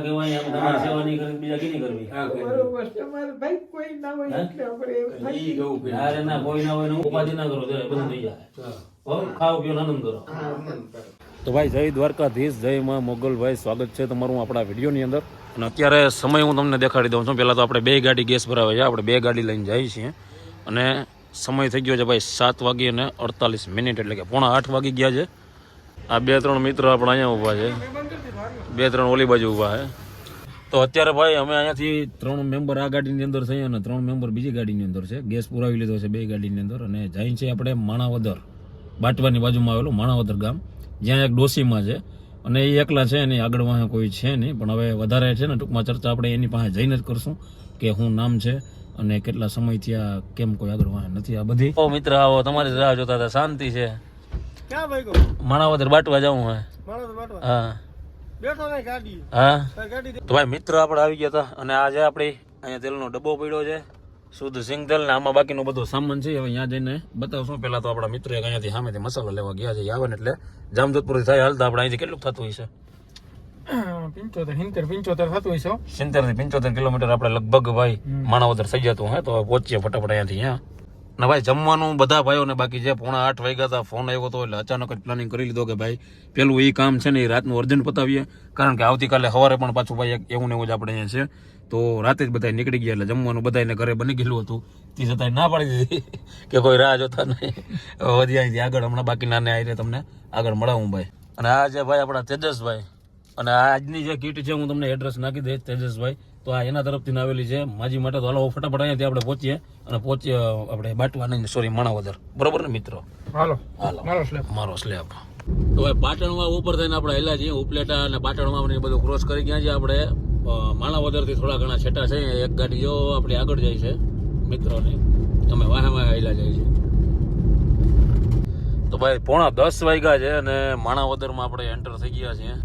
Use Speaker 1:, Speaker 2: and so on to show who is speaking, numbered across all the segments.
Speaker 1: કહેવાય એમ તમારી સેવા નહીં કરવી બીજા કેની કરવી?
Speaker 2: બરોબર તમારે ભાઈ કોઈ ના હોય એટલે આપણે એવું થાય.
Speaker 1: અરે ના કોઈ ના હોય ને ઉપાધિ ના કરો જરા બધું થઈ જાય. હો ખાઓ પીઓ આનંદ કરો. તો ભાઈ જય દ્વારકાધીશ, જય માં મોગલભાઈ, સ્વાગત છે તમારું આપણા વિડીયોની અંદર. અને અત્યારે સમય હું તમને દેખાડી દઉં છું. પહેલાં તો આપણે 2 ગાડી ગેસ ભરાવે છે, આપણે 2 ગાડી લઈને જઈએ છીએ. અને સમય થઈ ગયો છે ભાઈ 7:48, એટલે કે 7:45 વાગી ગયા છે. આ 2-3 મિત્રો આપણે અહીંયા ઊભા છે, 2-3 ઓલી બાજુ ઊભા છે. તો અત્યારે ભાઈ અમે અહીંયાથી 3 મેમ્બર આ ગાડીની અંદર છે અને 3 મેમ્બર બીજી ગાડીની અંદર છે. ગેસ પુરાવી લીધો છે 2 ગાડીની અંદર. અને જાય છે આપણે માણાવદર, બાટવાની બાજુમાં આવેલું માણાવદર ગામ, જ્યાં એક ડોસીમાં છે. અને એ એકલા છે, એની આગળ વાંહે કોઈ છે નહીં. પણ હવે વધારે છે ને ટૂંકમાં ચર્ચા આપણે એની પાસે જઈને જ કરશું કે શું નામ છે અને કેટલા સમયથી આ કેમ કોઈ આગળ વાંહે નથી. આ બધી ઓ મિત્ર આવો, તમારી રાહ જોતા હતા. શાંતિ છે?
Speaker 3: ક્યાં ભાઈ ગો?
Speaker 1: માણાવદર બાટવા જવું હે.
Speaker 3: માણાવદર બાટવા?
Speaker 1: હા
Speaker 3: બેઠો નહીં ગાડી.
Speaker 1: હા
Speaker 3: ગાડી
Speaker 1: તો ભાઈ મિત્ર આપણે આવી ગયા હતા. અને આજે આપણે અહીંયા તેલનો ડબ્બો પડ્યો છે, શુદ્ધ સિંગ તેલ, ને આમાં બાકીનો બધો સામાન છે. હવે અહીંયા જઈને બતાવશું. પહેલા તો આપણા મિત્ર અહીંયાથી સામેથી મસાલો લેવા ગયા છે. આવે ને એટલે જામજોધપુરથી થાય હાલતા આપણે અહીંથી કેટલું થતું હોય છે?
Speaker 3: 75 થતું હોય છે.
Speaker 1: 70 થી 75 કિલોમીટર આપણે લગભગ ભાઈ માણાવદર થઈ જતું હે. તો પહોંચીએ ફટાફટ અહીંયાથી. અહીંયા ને ભાઈ જમવાનું બધા ભાઈઓને બાકી છે. 7:45 વાગ્યા હતા, ફોન આવ્યો હતો એટલે અચાનક જ પ્લાનિંગ કરી લીધો કે ભાઈ પેલું એ કામ છે ને એ રાતનું અર્જન્ટ પતાવીએ, કારણ કે આવતીકાલે સવારે પણ પાછું ભાઈ એવું ને એવું જ આપણે અહીંયા છે. તો રાતે જ બધા નીકળી ગયા એટલે જમવાનું બધાને ઘરે બની ગયેલું હતું. તે છતાં ના પાડી દીધી કે કોઈ રાહ જોતા નહીં. વધી અહીંથી આગળ હમણાં બાકીના ને આવી તમને આગળ મળાવું ભાઈ. અને આ છે ભાઈ આપણા તેજસભાઈ. અને આજની જે કીટ છે હું તમને એડ્રેસ નાખી દઈશ તેજસભાઈ. તો આ એના તરફથી આવેલી છે માજી માટે. તો હાલો ફટાફટ અહીંયાથી આપણે પહોંચીએ આપણે બાટવા નહીં, સોરી માણાવદર. બરોબર ને મિત્રો?
Speaker 3: હાલો
Speaker 1: હાલો મારો સ્લેબ. તો ભાઈ પાટણમાં ઉપર થઈને આપણે હેલા છીએ. ઉપલેટા અને પાટણમાં ને બધું ક્રોસ કરી ગયા છે આપણે. માણાવદરથી થોડા ઘણા છેટા છે. એક ગાડી જો આપણી આગળ જાય છે મિત્રોની, અમે વાહમાં હેલા જાય છે. તો ભાઈ 9:45 વાગ્યા છે અને માણાવદરમાં આપણે એન્ટર થઈ ગયા છીએ.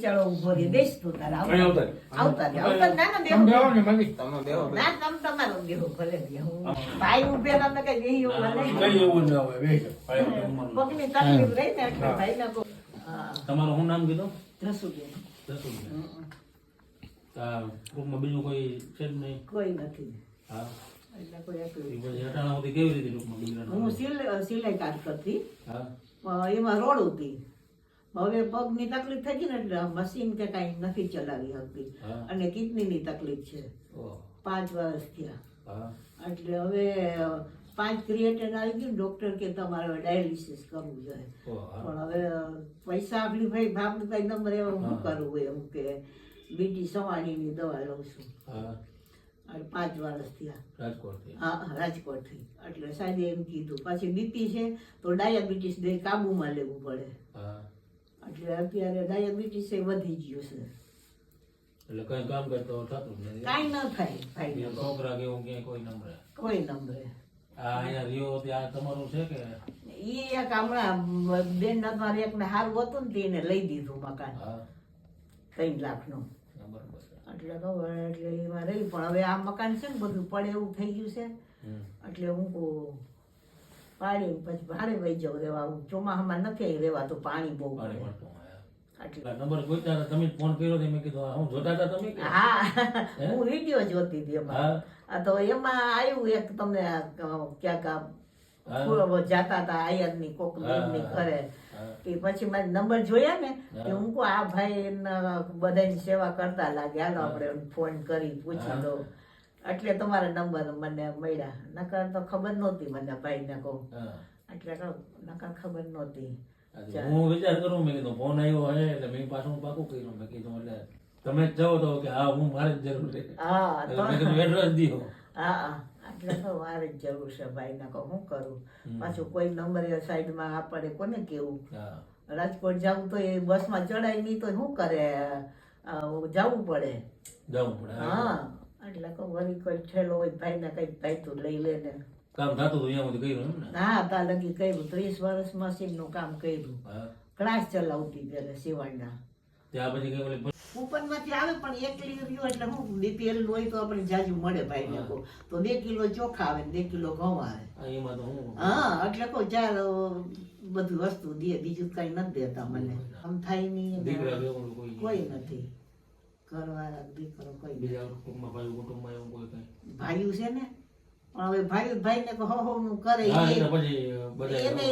Speaker 2: ચાલો ઉભો રે, બેસ તું તારા આવતા ના ના બેહો.
Speaker 3: બેહો ને માગી.
Speaker 2: ના તમ તમારો બેહો ભલે બેહો. ભાઈ ઉભે તમને કઈ બેહી એવું ભલે
Speaker 1: કઈ એવું ન આવે બેસો.
Speaker 2: પગની તકલીફ રહી ને એટલે ભાઈ ના
Speaker 1: તમારું શું નામ કીધું?
Speaker 2: ધસુબેન.
Speaker 1: ગ્રુપમાં બીજું કોઈ છે જ નહીં?
Speaker 2: કોઈ નથી.
Speaker 1: હા
Speaker 2: એટલે કોઈ હતું.
Speaker 1: પછી હટાણા સુધી કેવી રીતે ગ્રુપમાં બીજા?
Speaker 2: હું સિલાઈ કામ કરતી.
Speaker 1: હા
Speaker 2: એમાં રોડ હતી. હવે પગની તકલીફ થઈ ગઈ ને એટલે મશીન કે કઈ નથી ચલાવી શકતી. અને કિડનીની તકલીફ છે. 5 વર્ષ થયા. એટલે હવે 5 ક્રિએટિન આવી ગયું. ડોક્ટર કે તમારે ડાયાલિસિસ કરવું જોઈએ. પણ હવે પૈસા આપણી ભાઈ ભાગનું કઈ નંબર એવો શું કરવું એમ કે બીટી સવાણીની દવા લઉં છું. 5 વર્ષ થયા રાજકોટથી. એટલે સાહેબ એમ કીધું પાછી બીપી છે તો ડાયાબિટીસ દે કાબુમાં લેવું પડે. એટલે અત્યારે ડાયાબિટીસ એ વધી ગયું છે.
Speaker 1: એટલે કઈ કામ કરતો થતું નથી,
Speaker 2: કાંઈ ન થાય ભાઈ.
Speaker 1: છોકરા કેવું ક્યાંય કોઈ નંબરે
Speaker 2: કોઈ નંબરે.
Speaker 1: આ અહીંયા રહ્યો ત્યાં તમારું છે કે?
Speaker 2: એ એક હમણાં બેન અમારે એકને સારું હતું ને તેને લઈ દીધું મકાન 3 લાખનું. એટલે ખબર એટલે એમાં રહી. પણ હવે આ મકાન છે ને બધું પડે એવું થઈ ગયું છે. એટલે હું પાડી પછી ભાડે વહી જાઉં રેવા. ચોમાસામાં નથી રેવાતું, પાણી બહુ પડે.
Speaker 1: નંબર જોઈતા તમે ફોન કર્યો મેં કીધું હું જોતા હતા તમે?
Speaker 2: હા હું વિડીયો જોતી હતી એમાં. તો એમાં આવ્યું એક તમને ક્યાંક જાતા હતા આયરની કોક ની ઘરે. પછી મારે નંબર જોયા ને હું કહું આ ભાઈ બધાની સેવા કરતા લાગે, હાલો આપણે ફોન કરી પૂછી દો. એટલે તમારા નંબર મને મળ્યા. નકર તો ખબર નહોતી મને ભાઈ ને કહું. એટલે નકર ખબર નહોતી.
Speaker 1: હું વિચાર કરું મેં કીધું ફોન આવ્યો હે એટલે મેં પાછું પાકું કર્યું. મેં કીધું એટલે તમે જ જાઓ તો કે હા હું મારે જ જરૂર છે.
Speaker 2: હા
Speaker 1: મેં કીધું એડ્રેસ દીધો.
Speaker 2: હા એટલે તો મારે જ જરૂર છે ભાઈ ને કહું શું કરું. પાછું કોઈ નંબર સાઈડમાં આપણે કોને કેવું. રાજકોટ જવું તો એ બસમાં ચડાય નહીં તો શું કરે, જવું પડે. હા એટલે કહું વળી કોઈ ઠેલો હોય ભાઈ ને કઈક ભાઈ તું લઈ લે ને.
Speaker 1: કામ થતું હતું અહીંયા બધું કર્યું એમ ને?
Speaker 2: હા ત્યાં લગી કર્યું. 30 વર્ષ મશીન નું કામ કર્યું. ક્લાસ ચલાવતી પેલા સીવણના.
Speaker 1: ત્યાં પછી કઈ ઓલી
Speaker 2: કૂપનમાંથી આવે પણ 1 કિલો રહ્યો એટલે હું BPL હોય તો આપણે જાજુ મળે ભાઈ ને કહું તો 2 કિલો ચોખા આવે 2 કિલો ઘઉં આવે
Speaker 1: એમાં તો હું
Speaker 2: હા એટલે કહું ચાર બધી વસ્તુ દે બીજું કઈ નથી દેતા મને આમ થાય નહીં
Speaker 1: દીકરા જેવું
Speaker 2: કોઈ નથી ઘરવાળા દીકરો કોઈ નથી.
Speaker 1: બીજા કુટુંબમાં ભાઈ કુટુંબમાં એવું કોઈ કઈ
Speaker 2: ભાઈઓ છે ને પણ હવે ભાઈ ને હો નું કરે
Speaker 1: હા
Speaker 2: એ-
Speaker 1: એટલે પછી બધા
Speaker 2: એને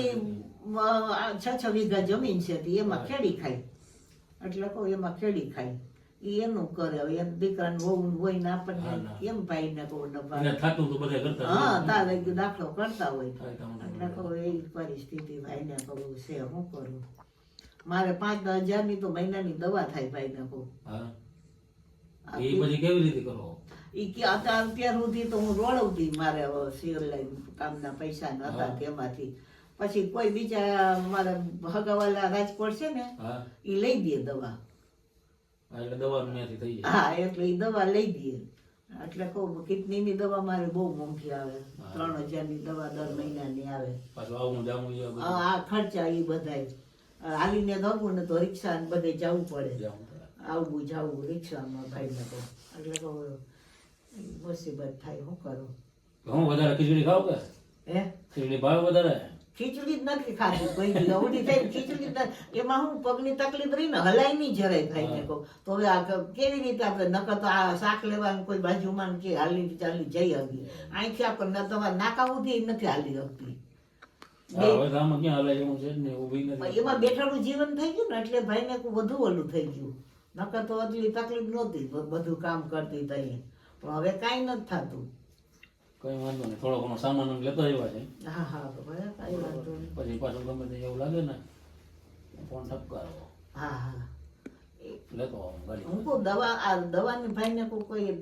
Speaker 2: 6 વીઘા જમીન છે તો એમાં ખેડી ખાય એટલે કહું એમાં ખેડી ખાય ઈ એનું કરે હવે એમ દીકરાને વહુ હોય ને આપણને કેમ ભાઈ ને કહું ડબ્બા
Speaker 1: એને થાતું તો બધા કરતા
Speaker 2: હા તારે દાખલો કરતા હોય
Speaker 1: થાય તમને.
Speaker 2: એટલે કહું એ પરિસ્થિતિ ભાઈ ને કહું છે શું કરું મારે 5-10 હજારની તો મહિનાની દવા થાય ભાઈ ને કહું
Speaker 1: હા એ પછી કેવી રીતે કરો
Speaker 2: ઈ કે અત્યાર સુધી તો હું રોડવતી મારે સિવિલ કામના પૈસા નતા તેમાંથી પછી કોઈ બીજા મારા હગાવાલા રાજકોટ છે ને
Speaker 1: હા
Speaker 2: ઈ લઈ દે દવા
Speaker 1: એટલે દવાનું ત્યાંથી થઈ જાય
Speaker 2: હા એટલે ઈ દવા લઈ દે એટલે કહું કિડનીની દવા મારે બહુ મોંઘી આવે 3000 ની દવા દર મહિનાની આવે
Speaker 1: પાછું આવું જાવું એ બધું
Speaker 2: આ ખર્ચા ઈ બધાય હાલીને દઉં ને તો રિક્ષા ને બધે જવું પડે
Speaker 1: જાવું પડે.
Speaker 2: આવવું જાવું રિક્ષામાં ભાઈ ને કહું એટલે કહું મુસીબત થાય શું કરું
Speaker 1: હું વધારે ખીચડી ખાવ કે
Speaker 2: હે
Speaker 1: ખીચડી ભાવ વધારે
Speaker 2: ખીચડી જ નથી ખાતી કોઈ દી અવડી થઈ ખીચડી એમાં હું પગની તકલીફ રહી ને હલાય નહીં જરાય ભાઈ ને કહું તો હવે આ કેવી રીતે આપણે નકર તો આ શાક લેવાનું કોઈ બાજુમાં કે હાલી ચાલી જઈ આવી અહીંથી આપણે તમારે નાકા ઉધી નથી હાલી શકતી
Speaker 1: હા હવે તો આમાં ક્યાં હલાય એવું છે જ ને ઊભી નથી
Speaker 2: એમાં બેઠાડું જીવન થઈ ગયું ને એટલે ભાઈ ને વધુ ઓલું થઈ ગયું નકર તો એટલી તકલીફ નહોતી બધું કામ કરતી તઈ પણ હવે કાંઈ નથી થતું
Speaker 1: કઈ વાંધો નહીં થોડો ઘણો સામાન આમ લેતો આવ્યા છે
Speaker 2: હા હા બરાબર કાંઈ વાંધો નહીં
Speaker 1: પછી પાછું ગમે તે એવું લાગે ને ફોન ઠપકારો
Speaker 2: હા હા
Speaker 1: લેતો આવું ગાડી
Speaker 2: હું કહું દવાની ભાઈ ને કોઈ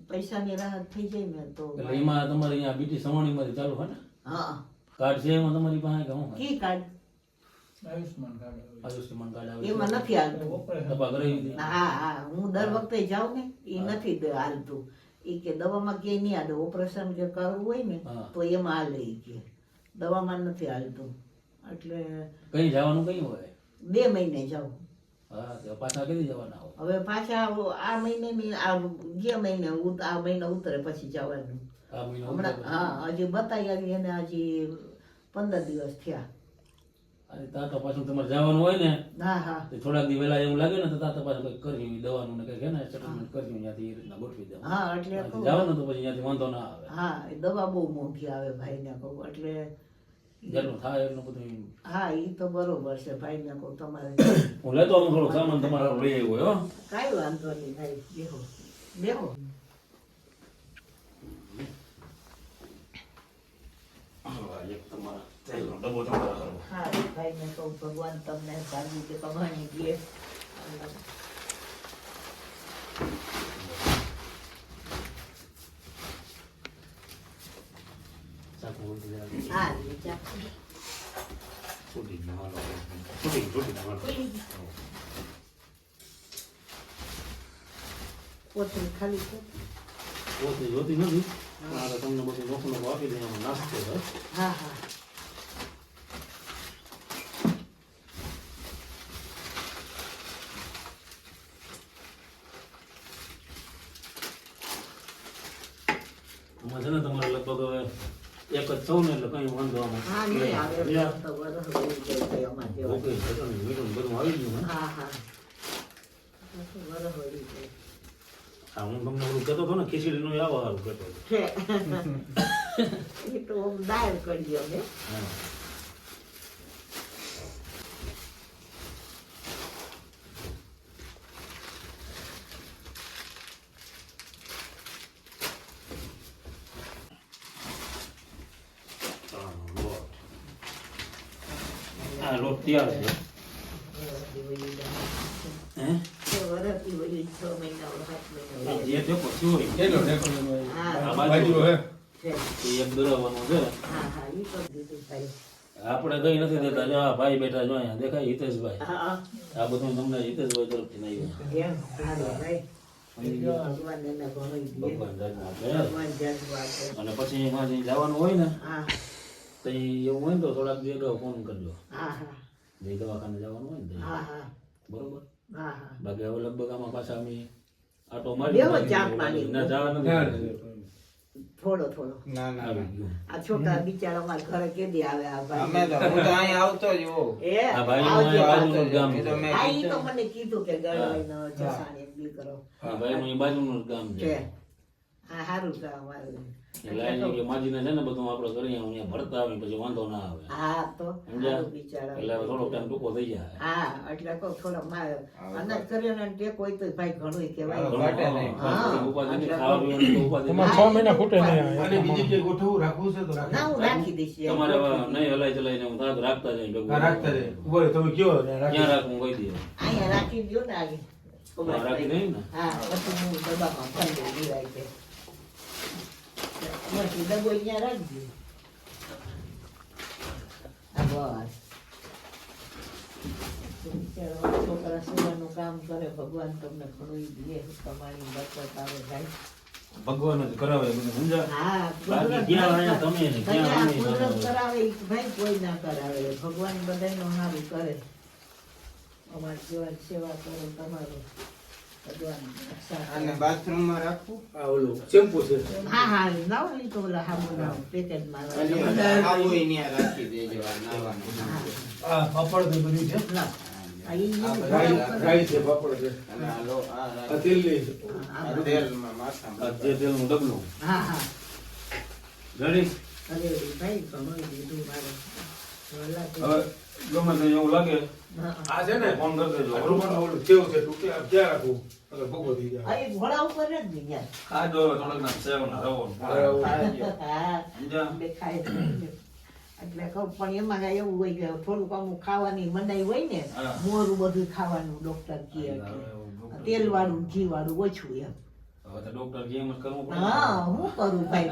Speaker 2: પૈસાની રાહત થઈ જાય ને તો
Speaker 1: એટલે એમાં તમારે અહીંયા બીટી સવાણીમાંથી ચાલુ હોય ને
Speaker 2: હા
Speaker 1: કાર્ડ છે એમાં તમારી પાસે કે શું
Speaker 2: કી કાર્ડ
Speaker 1: આયુષ્યમાન કાર્ડ આવે
Speaker 2: એમાં નથી હાલતું
Speaker 1: તપા કરાવી દે
Speaker 2: હા હા હું દર વખતે જાઉં ને એ નથી હાલતું એ કે દવામાં કે નહીં હાલે ઓપરેશન કે કરવું હોય ને
Speaker 1: હા.
Speaker 2: તો એમાં હાલે ઈ કે દવામાં નથી હાલતું એટલે
Speaker 1: કઈ જવાનું કઈ હોય
Speaker 2: 2 મહિને જાઉં
Speaker 1: હા તો પાછા કદી જવાના હોય
Speaker 2: હવે પાછા આ મહિને આ ગયા મહિને આ મહિનો ઉતરે પછી જવાનું
Speaker 1: આ મહિનો
Speaker 2: હમણાં હા હજી બતાવી આવી એને હજી 15 દિવસ થયા
Speaker 1: અને તા તો પાછું તમારે જવાનું હોય ને
Speaker 2: હા હા
Speaker 1: તો થોડાક દી વહેલા એવું લાગે ને તો તા તો પાછું કંઈક કર્યું દવાનું ને કંઈક હે ને સેટલમેન્ટ કર્યું ત્યાંથી એ રીતના ગોઠવી દેવાનું
Speaker 2: હા એટલે કહું.
Speaker 1: જવાનું તો પછી ત્યાંથી વાંધો ના આવે
Speaker 2: હા એ દવા બહુ મોંઘી આવે ભાઈને કહું એટલે
Speaker 1: જેટલું થાય એટલું બધું
Speaker 2: હા એ તો બરોબર છે ભાઈને કહું તમારે
Speaker 1: હું લેતો આવું થોડું સામાન તમારા લઈ આવ્યો હો
Speaker 2: કાંઈ વાંધો નહીં ભાઈ બેહો બેહો
Speaker 1: એક તમારા તેલનો ડબ્બો તમારા હારો.
Speaker 2: હા ભાઈને કહું ભગવાન તમને સારી રીતે કમાણી દે
Speaker 1: ચાકુ ઉલટી જરા દે.
Speaker 2: હા એ ચાક.
Speaker 1: છૂટી ગયું, હાલો. છૂટી ગયું, હાલો.
Speaker 2: કોથળી ખાલી છે
Speaker 1: પોતે જોતી નથી પણ આ તો તમને બધું નોખું નોખું આપી દે એમાં નાસ્તો છે
Speaker 2: હા હા
Speaker 1: આમાં છે ને તમારે લગભગ હવે એક જ સૌ ને એટલે કઈ વાંધો
Speaker 2: હા નહીં આવે
Speaker 1: આમાં
Speaker 2: તો બરાબર થઈ જાય અમારે જેવા.
Speaker 1: ઓકે ચટણી મીઠું ને બધું આવી ગયું ને
Speaker 2: હા હા બરાબર થઈ જાય.
Speaker 1: હા હું તમને ઓલું કહેતો હતો ને ખીચડીનું આવો સારું કહેતો હતો.
Speaker 2: છે એ તો દાળ કરી અમે
Speaker 1: હા લોટ. હા લોટ તૈયાર છે હે
Speaker 2: વરસથી વળી 6 મહિના 7 મહિના
Speaker 1: જે દેખો ચોરી
Speaker 2: હા
Speaker 1: આ બાજુ
Speaker 2: છે.
Speaker 1: એ એક દોરાવાનું છે
Speaker 2: હા હા ઈ તો દીધું ભાઈ
Speaker 1: આપણે કઈ નથી દેતા જો આ ભાઈ બેઠા જો અહીંયા દેખાય હિતેશભાઈ
Speaker 2: હા
Speaker 1: આ બધું તમને હિતેશભાઈ તરફથી નહીં
Speaker 2: એમ સારું ભાઈ ભગવાન એને ભણાવી દે.
Speaker 1: ભગવાન જાતના આપે.
Speaker 2: ભગવાન જાતનું આપે.
Speaker 1: અને પછી એમાં જે જવાનું હોય ને
Speaker 2: હા
Speaker 1: તો ઈ એવું હોય ને તો થોડાક દી અગાઉ ફોન કરજો
Speaker 2: હા હા
Speaker 1: જે દવાખાને જવાનું હોય ને તો
Speaker 2: હા હા
Speaker 1: બરોબર
Speaker 2: હા હા
Speaker 1: બાકી હવે લગભગ આમાં પાછા અમે આટો
Speaker 2: બેહો ચા પાણી.
Speaker 1: ના જવા નથી
Speaker 2: થોડો થોડો
Speaker 4: ના ના
Speaker 1: આવી ગયું.
Speaker 2: આ છોકરા બિચારા અમારા ઘરે કેદી આવે આ ભાઈ
Speaker 4: અમે તો હું તો અહીં આવતો જ હોઉં.
Speaker 2: એ
Speaker 1: આ ભાઈનું
Speaker 2: આવજો,
Speaker 1: અહીંયા
Speaker 2: આવજો.
Speaker 1: બાજુનું જ ગામ છે.
Speaker 4: મેં
Speaker 2: હા ઈ તો મને કીધું કે ગળવાઈનો જસાણી બી કરો
Speaker 1: આ ભાઈનું એ બાજુનું જ ગામ
Speaker 2: કે
Speaker 1: છે
Speaker 2: આ સારું કામ અમારું
Speaker 1: એટલે અહીંયા કે માજીને છે ને બધું આપણે કરીએ અહીંયા ભરતા આવે પછી વાંધો ના આવે
Speaker 2: હા તો
Speaker 1: સમજ્યા?
Speaker 2: સારું બિચારા
Speaker 1: એટલે હવે થોડોક ટાઈમ ટૂંકો થઈ જાય
Speaker 2: હા એટલે કહું થોડો મારે અનાજ કર્યો ને ટેક હોય તો ભાઈ ઘણું કહેવાય
Speaker 4: ઘણું ઘટે નહીં.
Speaker 2: હા.
Speaker 1: ઉપાધિ નહીં, ખાવા પીવાની તો ઉપાધિ નહીં.
Speaker 3: તમારે 6 મહિના ખૂટે નહીં
Speaker 5: અને બીજી કે ગોઠવું રાખવું છે તો રાખો.
Speaker 2: ના હું રાખી દઈશ યાર.
Speaker 1: તમારે હવે નહીં હલાઈ ચલાઈને હું થાક રાખતા જાય ભેગું.
Speaker 5: હા, રાખતા રહે. ઉભો રહે, તમે કયો ને રાખી.
Speaker 1: ક્યાં રાખવું કહી દે.
Speaker 2: અહીંયા રાખી દો ને આગે
Speaker 1: હા, રાખી દઈએ ને.
Speaker 2: હા પછી હું ડબ્બામાં ભરી દઉં નિરાય છે પછી ડબ્બો અહીંયા રાખજો આ બસ બિચારા છોકરા સેવાનું કામ કરે ભગવાન તમને ઘણું દે તમારી બચત આવે ભાઈ
Speaker 1: ભગવાન જ કરાવે મને સમજા.
Speaker 2: હા
Speaker 1: બાકી ક્યાં અહીંયા તમે ને ક્યાં અમે
Speaker 2: કુદરત
Speaker 1: ના
Speaker 2: કરાવે ઈ ભાઈ કોઈ ના કરાવે ભગવાન બધાયનું સારું કરે અમારી જેવા સેવા કરો તમારું ભગવાન રક્ષા
Speaker 4: અને
Speaker 2: કરે.
Speaker 4: બાથરૂમમાં રાખવું.
Speaker 5: આ ઓલું શેમ્પુ છે.
Speaker 2: હા હા લાવો ઈ તો ઓલા હાબુ લાવો પેકેટમાં
Speaker 4: અને બધા આવું ય ન્યા રાખી દેજો આ નાવાનું.
Speaker 5: આ પાપડ ને બધું છે.
Speaker 2: ના આ ઈ
Speaker 5: આ
Speaker 2: ઈ
Speaker 5: રાઈ
Speaker 2: ભગવાન કરે.
Speaker 5: રાઈ છે, પાપડ છે.
Speaker 4: અને આ લો આ
Speaker 5: આ
Speaker 4: રાખી.
Speaker 5: તેલની છે.
Speaker 4: આ તેલમાં માથામાં.
Speaker 1: આ જે તેલનું ડબલું.
Speaker 2: હા હા
Speaker 1: રેડી?
Speaker 2: અરે ભાઈ ઘણું દીધું મારે ઓલા તો-
Speaker 1: હવે ગમે તે એવું લાગે
Speaker 2: હા.
Speaker 5: આ છે ને
Speaker 1: ફોન કરી દેજો.
Speaker 5: આ રૂમાલ ઓલું કેવું છે તૂટે આ ક્યાં રાખવું અગર ભોગવો થઈ જાય.
Speaker 2: આ ઈ ઘોડા ઉપર જ નહીં યાર
Speaker 1: આ જો થોડોક ના સેવ ને રવો ને
Speaker 5: આ રવો.
Speaker 2: હા
Speaker 1: સમજ્યા?
Speaker 2: દેખાય છે ને. એટલે કહું પણ એમાં કાંઈ એવું હોય કે થોડુંક અમુક ખાવાની મનાઈ હોય ને
Speaker 1: હા.
Speaker 2: મોરું બધું ખાવાનું ડોક્ટર કહે એટલે તેલ વાળું ઘી વાળું ઓછું એમ
Speaker 1: હવે તો ડોક્ટર જેમ જ કરવું પડે.
Speaker 2: હા હું કરું ભાઈ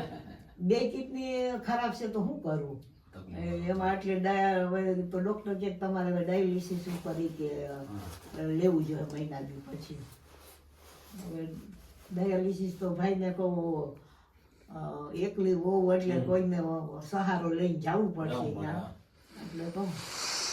Speaker 2: બે કિડની ખરાબ છે તો હું કરું એમાં એટલે હવે તો ડોક્ટર કે તમારે હવે ડાયાલિસિસ ઉપર ઈ કે લેવું જોઈએ મહિના દી પછી હવે ડાયાલિસિસ તો ભાઈને કહું એકલી હોવું એટલે કોઈને સહારો લઈને જવું પડશે
Speaker 1: જવું પડે.
Speaker 2: ત્યાં એટલે તો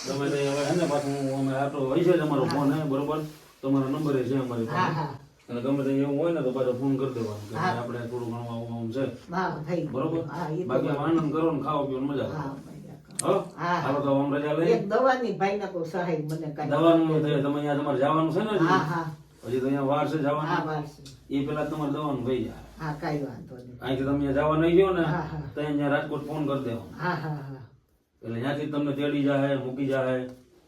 Speaker 1: ગમે તે હવે હે ને પાછું અમે આટલો હોય છે જ અમારો ફોન હે બરોબર તમારો નંબર છે અમારી
Speaker 2: હા
Speaker 1: પાસે
Speaker 2: હા
Speaker 1: અને ગમે તે એવું હોય ને તો પાછો ફોન કરી દેવાનો કે
Speaker 2: હા.
Speaker 1: આપણે થોડું ઘણું આવું આવું છે
Speaker 2: હા થઈ ગયું.
Speaker 1: બરોબર
Speaker 2: હા એ તો
Speaker 1: બાકી
Speaker 2: બરાબર.
Speaker 1: આનંદ કરો ને ખાવા પીવાનું મજા
Speaker 2: હા
Speaker 1: આવે
Speaker 2: મજા
Speaker 1: હો
Speaker 2: હા.
Speaker 1: હાલો તો આમ રજા લઈ
Speaker 2: એક દવાની ભાઈને કોઈ સહાય મને કાંઈ
Speaker 1: દવાનું તમે અહીંયા તમારે જવાનું છે ને હજી?
Speaker 2: હા હા
Speaker 1: હજી તો અહીંયા વાર છે
Speaker 2: હા
Speaker 1: જવાનું
Speaker 2: વારસી.
Speaker 1: એ પેલા તમારે દવાનું થઈ જાય
Speaker 2: હા કાંઈ વાંધો નહીં
Speaker 1: અહીંથી તમે અહીંયા જવા નહીં ગયો ને
Speaker 2: હા, હા.
Speaker 1: તો અહીંયા રાજકોટ ફોન કરી દેવાનો
Speaker 2: હા હા હા
Speaker 1: એટલે ત્યાંથી તમને તેડી જાય મૂકી જાય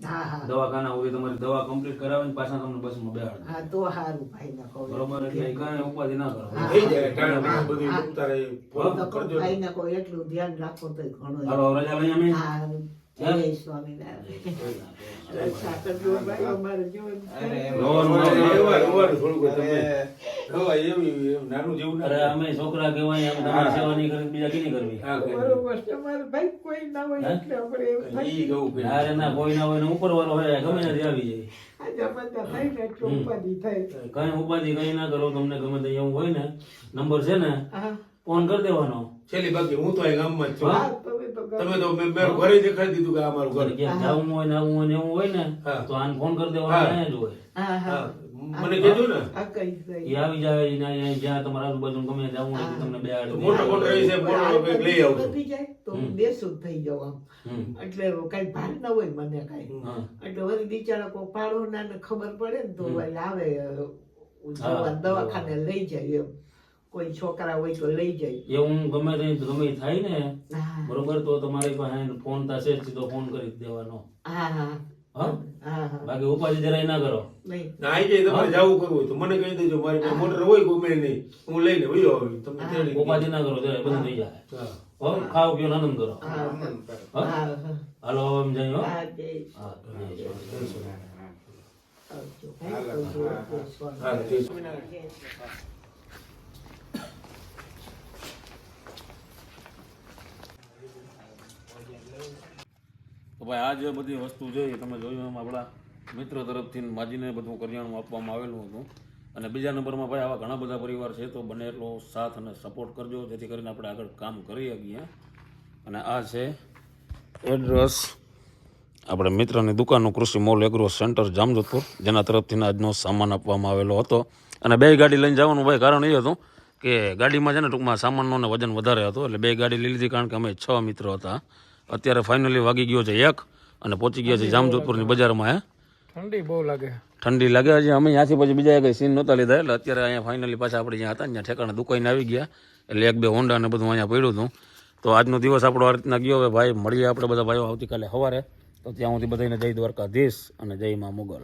Speaker 2: હા હા
Speaker 1: દવાખાના હોય તમારી દવા કમ્પ્લીટ કરાવીને પાછા તમને બસમાં બેહાડે
Speaker 2: હા તો સારું ભાઈને કહું
Speaker 1: બરોબર એટલે કાંઈ ઉપાધિ ના કરો
Speaker 2: હા.
Speaker 5: થઈ જાય ટાણા બાણા બધું જમતા રહે. ફોન
Speaker 2: તો
Speaker 5: કરજો ને.
Speaker 2: ભાઈને કોઈ એટલું ધ્યાન રાખો તો ઘણું
Speaker 1: હાલો રજા લઈ અમે
Speaker 2: હા જય સ્વામિનારાયણ રક્ષા કરજો ભાઈ અમારે જીવન
Speaker 4: અરે એમ.
Speaker 1: રોવાનું
Speaker 5: રોવાનું થોડુંક હોય તમે.
Speaker 4: હવે
Speaker 5: રોવાય એવી એમ નાનું જેવું ના.
Speaker 1: અરે અમે છોકરા કહેવાય અમે તમારી સેવા નહીં કરી બીજા કેની કરવી
Speaker 5: હા, કરી.
Speaker 2: બરોબર છે અમારે ભાઈ કોઈ ના હોય
Speaker 1: હે?
Speaker 2: એટલે આપણે એવું થાય.
Speaker 5: ઈ ગવું પડે.
Speaker 1: અરે ના કોઈ ના હોય ને ઉપર વાળો હોય ગમે ત્યાંથી આવી જાય
Speaker 2: આજે બધા થાય ને એટલે ઉપાધિ થાય
Speaker 1: કઈ ઉપાધિ કઈ ના કરો તમને ગમે તે એવું હોય ને નંબર છે ને
Speaker 2: હા
Speaker 1: ફોન કરી દેવાનો
Speaker 5: છેલ્લી બાકી હું તો અહીં ગામમાં જ છું.
Speaker 2: હા તમે તો
Speaker 5: તમે તો મેં ઘરે દેખાડી દીધું કે આ મારું ઘર.
Speaker 1: એટલે ક્યાંક જવું હોય ને આવવું હોય ને એવું હોય ને
Speaker 5: હા.
Speaker 1: તો આને ફોન કરી દેવાનો
Speaker 5: હા.
Speaker 1: અહીંયા જ હોય
Speaker 2: હા
Speaker 5: હા,
Speaker 2: હા
Speaker 5: મને કહેજો ને.
Speaker 2: આ કઈ
Speaker 1: એ
Speaker 2: કઈ
Speaker 1: આવી જાય એને અહીંયા જ્યાં તમારા આજુબાજુ ગમે ત્યાં જવું હોય તો તમને
Speaker 5: તો
Speaker 1: બેહાડી
Speaker 5: મોટો મોટો રહી છે મોટો કંઈક લઈ આવજો.
Speaker 2: વધી જાય તો
Speaker 1: હમ.
Speaker 2: બેસું થઈ જાવ આમ
Speaker 1: હમ.
Speaker 2: એટલે કઈ ભાર ના હોય મને કઈ
Speaker 1: હા.
Speaker 2: એટલે વળી બિચારા કોઈ પાડોના ને ખબર પડે ને તો વળી આવે
Speaker 1: હા,
Speaker 2: દવાખાને લઈ જાય એમ કોઈ છોકરા હોય તો લઈ જાય
Speaker 1: એવું ગમે તે થાય ને
Speaker 2: હા
Speaker 1: બરોબર તો તમારી પાસે ફોન થશે જ સીધો ફોન કરી જ દેવાનો
Speaker 2: હા હા
Speaker 1: હા
Speaker 2: હા હા
Speaker 1: બાકી ઉપાધિ જરાય ના કરો
Speaker 2: નહીં
Speaker 5: ના, આઈ જાય તમારે જાવું કરવું હોય તો મને કહી દેજો મારી પાસે મોટર હોય ગમે નહીં હું લઈને વયો આવી તમને તેડી
Speaker 1: ઉપાધિ ના કરો જરાય બધું થઈ જાય
Speaker 5: હા.
Speaker 1: હો ખાઓ પીઓ આનંદ કરો
Speaker 2: હા
Speaker 4: આનંદ કરો.
Speaker 1: હા
Speaker 2: હા હા
Speaker 1: હાલો એમ જાય હો
Speaker 2: હા જય
Speaker 1: હા જય શ્રી કૃષ્ણ.
Speaker 2: આવજો ભાઈ આવજો જય
Speaker 5: હા,
Speaker 2: સ્વામિનારાયણ.
Speaker 5: ઠીક છે.
Speaker 1: તો ભાઈ આ જે બધી વસ્તુ છે એ તમે જોયું એમ આપણા મિત્ર તરફથી માજીને બધું કરિયાણું આપવામાં આવેલું હતું અને બીજા નંબરમાં ભાઈ આવા ઘણા બધા પરિવાર છે તો બને એટલો સાથ અને સપોર્ટ કરજો જેથી કરીને આપણે આગળ કામ કરી શકીએ અને આ છે એડ્રેસ આપણે મિત્રની દુકાનનું કૃષિ મોલ એગ્રો સેન્ટર જામજોધપુર, જેના તરફથી આજનો સામાન આપવામાં આવેલો હતો. અને 2 ગાડી લઈને જવાનું ભાઈ કારણ એ હતું કે ગાડીમાં છે ને ટૂંકમાં સામાનનો ને વજન વધારે હતો, એટલે 2 ગાડી લઈ લીધી, કારણ કે અમે 6 મિત્રો હતા. અત્યારે ફાઇનલી વાગી ગયો છે 1 અને પહોંચી ગયા છે જામજોધપુરની બજારમાં.
Speaker 3: ઠંડી બહુ લાગે.
Speaker 1: ઠંડી લાગે. હજી અમે ત્યાંથી પછી બીજા કંઈ સીન નહોતા લીધા, એટલે અત્યારે અહીંયા ફાઇનલી પાછા આપણે જ્યાં હતા ત્યાં ઠેકાણે દુકાને આવી ગયા, એટલે 1-2 હોન્ડા ને બધું અહીંયા પડ્યું હતું. તો આજનો દિવસ આપણો આ રીતના ગયો. હવે ભાઈ મળીએ આપણે બધા ભાઈઓ આવતીકાલે સવારે. તો ત્યાં સુધી બધાને જય દ્વારકાધીશ અને જય મા મોગલ.